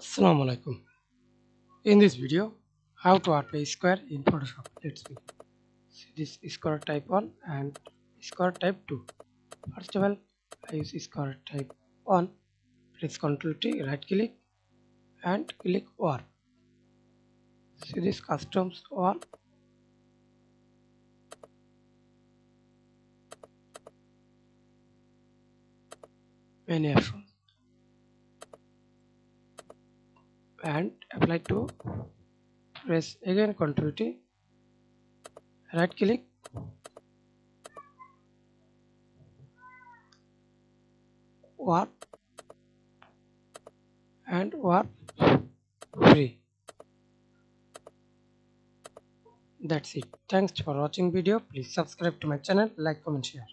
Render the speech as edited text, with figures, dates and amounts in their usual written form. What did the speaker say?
Assalamu alaikum. In this video, how to art a square in Photoshop. Let's begin. See this square type 1 and square type 2. First of all, I use square type 1. Press Ctrl T, right click and click warp. See this customs warp. Many options and apply to. Press again Ctrl T, right click, warp and warp free. That's it. Thanks for watching video. Please subscribe to my channel, like, comment, share.